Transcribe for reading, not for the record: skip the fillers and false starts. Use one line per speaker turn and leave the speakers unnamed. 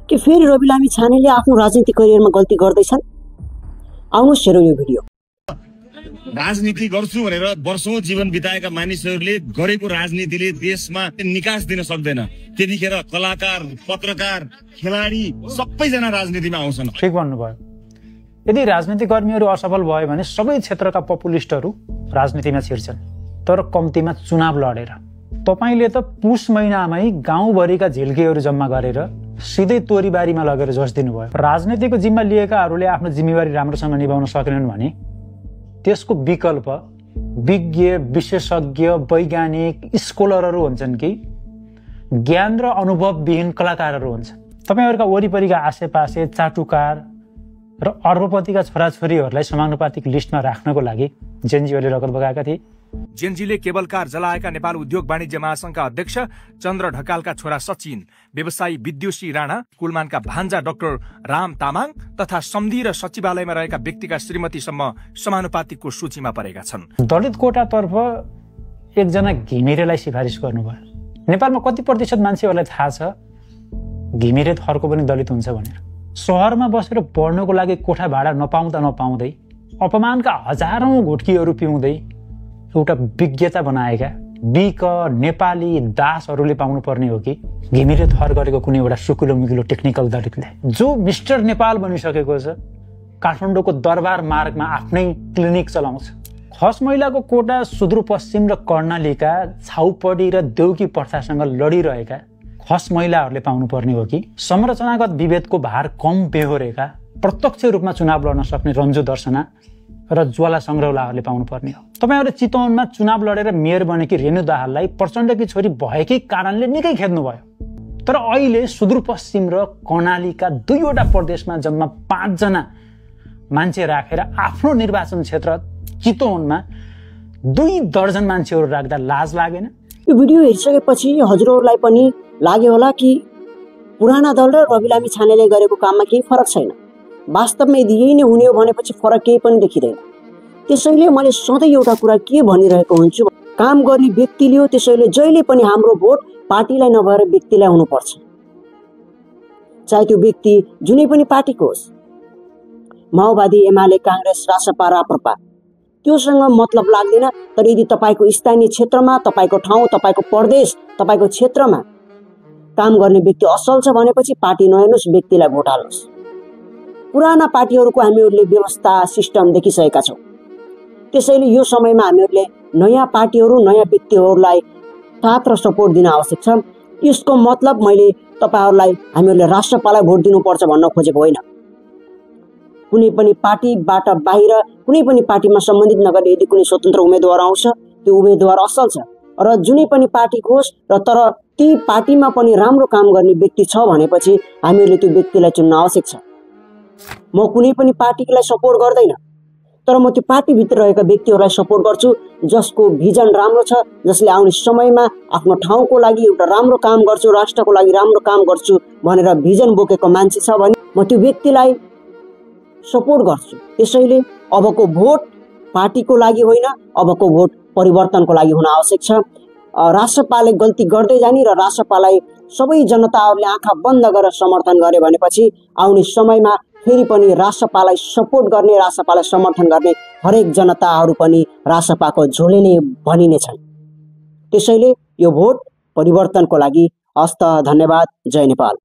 कि फेरि रवि लामी छानेले आफ्नो राजनीतिक करियरमा गल्ती गर्दैछन्? आउनुहोस् हेरौँ यो भिडियो।
राजनीति गर्छु भनेर वर्षौं जीवन बिताएका मानिसहरूले गरेको राजनीतिले देशमा निकास दिन सक्दैन। त्यतिखेर कलाकार, पत्रकार, खेलाडी सबैजना राजनीतिमा आउँछन्।
ठिक भन्नुभयो। यदि राजनीतिक कर्मीहरू असफल भयो भने सबै क्षेत्रका पपुलिस्टहरू राजनीतिमा छिर्छन्, तर कम्तीमा चुनाव लडेर। तपाईले त पुस महिनामै गाउँभरिका झिल्केहरू जम्मा गरेर सिधै तोरीबारीमा लगेर जोस दिनुभयो। राजनीतिको जिम्मा लिएकाहरूले आफ्नो जिम्मेवारी राम्रोसँग निभाउन सकेनन् भने त्यसको विकल्प विज्ञ, विशेषज्ञ, वैज्ञानिक, स्कलरहरू हुन्छन् कि ज्ञान र अनुभवविहीन कलाकारहरू हुन्छन्। तपाईहरुका वरिपरिका आसेपासे चाटुकार र अर्बपतिका छोराछोरीहरूलाई समानुपातिक लिस्टमा राख्नको लागि जेनजीले रगत बगाएका थिए।
जेनजीले केबल कार जलाएका नेपाल उद्योग वाणिज्य महासंघका अध्यक्ष चन्द्र ढकालका छोरा सचिन, व्यवसायी विद्युषी राणा, कुलमानका भान्जा डाक्टर राम तामाङ तथा सम्धि र सचिवालयमा रहेका व्यक्तिका श्रीमतीसम्म समानुपातिकको सूचीमा परेका छन्।
दलित कोटातर्फ एकजना घिमिरेलाई सिफारिस गर्नुभयो। नेपालमा कति प्रतिशत मान्छेहरूलाई थाहा छ घिमिरे थरको पनि दलित हुन्छ भनेर? शहरमा बसेर पढ्नको लागि कोठा भाडा नपाउँदै अपमानका हजारौं घुटकीहरू पिउँदै एउटा विज्ञता बनाएका बिक नेपाली दासहरूले पाउनु पर्ने हो कि घिमिरे थर गरेको कुनै एउटा सुकिलो मिकिलो टेक्निकल दलितले, जो मिस्टर नेपाल बनिसकेको छ, काठमाडौँको दरबार मार्गमा आफ्नै क्लिनिक चलाउँछ? खस महिलाको कोटा सुदूरपश्चिम र कर्णालीका छाउपडी र देउकी प्रथासँग लडिरहेका खस महिलाहरूले पाउनु पर्ने हो कि संरचनागत विभेदको भार कम बेहोरेका प्रत्यक्ष रूपमा चुनाव लड्न सक्ने रन्जु दर्शना र ज्वाला संग्रौलाहरूले पाउनु पर्ने हो? तपाईहरुले चितवनमा चुनाव लडेर मेयर बनेकी रेणु दाहाललाई प्रचण्डकी छोरी भएकै कारणले निकै खेद्नुभयो। तर अहिले सुदूरपश्चिम र कर्णालीका दुईवटा प्रदेशमा जम्मा 5 जना मान्छे राखेर आफ्नो निर्वाचन क्षेत्र चितवनमा 2 दर्जन मान्छेहरू राख्दा लाज लागेन?
यो भिडियो हेरिसकेपछि हजुरहरूलाई पनि लाग्यो होला कि पुराना दल र रवि लामी छानेले गरेको काममा केही फरक छैन। वास्तवमा यदि यही नै हुने हो भनेपछि फरक केही पनि देखिँदैन। त्यसैले मैले सधैँ एउटा कुरा के भनिरहेको हुन्छु, काम गर्ने व्यक्तिले हो, त्यसैले जहिले पनि हाम्रो भोट पार्टीलाई नभएर व्यक्तिलाई हुनुपर्छ। चाहे त्यो व्यक्ति जुनै पनि पार्टीको होस्, माओवादी, एमाले, कांग्रेस, रासपा, राप्रपा, त्योसँग मतलब लाग्दैन। तर यदि तपाईको स्थानीय क्षेत्रमा, तपाईको ठाउँ, तपाईको प्रदेश, तपाईको क्षेत्रमा काम गर्ने व्यक्ति असल छ भनेपछि पार्टी नहेर्नुस्, व्यक्तिलाई भोट हाल्नुस्। पुराना पार्टीहरूको हामीहरूले व्यवस्था सिस्टम देखिसकेका छौँ। त्यसैले यो समयमा हामीहरूले नयाँ पार्टीहरू, नयाँ व्यक्तिहरूलाई साथ र सपोर्ट दिन आवश्यक छ। यसको मतलब मैले तपाईहरुलाई हामीहरूले राष्ट्रपालाई भोट दिनुपर्छ भन्न खोजेको होइन। कुनै पनि पार्टीबाट बाहिर, कुनै पनि पार्टीमा सम्बन्धित नगर्ने यदि कुनै स्वतन्त्र उम्मेदवार आउँछ, त्यो उम्मेदवार असल छ र जुनै पनि पार्टीको होस् र तर ती पार्टीमा पनि राम्रो काम गर्ने व्यक्ति छ भनेपछि हामीहरूले त्यो व्यक्तिलाई चुन्न आवश्यक छ। म कुनै पनि पार्टीलाई सपोर्ट गर्दैन, तर म त्यो पार्टीभित्र रहेका व्यक्तिहरूलाई सपोर्ट गर्छु जसको भिजन राम्रो छ, जसले आउने समयमा आफ्नो ठाउँको लागि एउटा राम्रो काम गर्छु, राष्ट्रको लागि राम्रो काम गर्छु भनेर भिजन बोकेको मान्छे छ भने म त्यो व्यक्तिलाई सपोर्ट गर्छु। त्यसैले अबको भोट पार्टीको लागि होइन, अबको भोट परिवर्तनको लागि हुन आवश्यक छ। रासपाले गल्ती गर्दै जाने र रासपालाई सबै जनताहरूले आँखा बन्द गरेर समर्थन गरे भनेपछि आउने समयमा फेरि पनि रासपालाई सपोर्ट गर्ने, रासपालाई समर्थन गर्ने हरेक जनताहरू पनि रासपाको झोले नै भनिनेछन्। त्यसैले यो भोट परिवर्तनको लागि हस्त। धन्यवाद। जय नेपाल।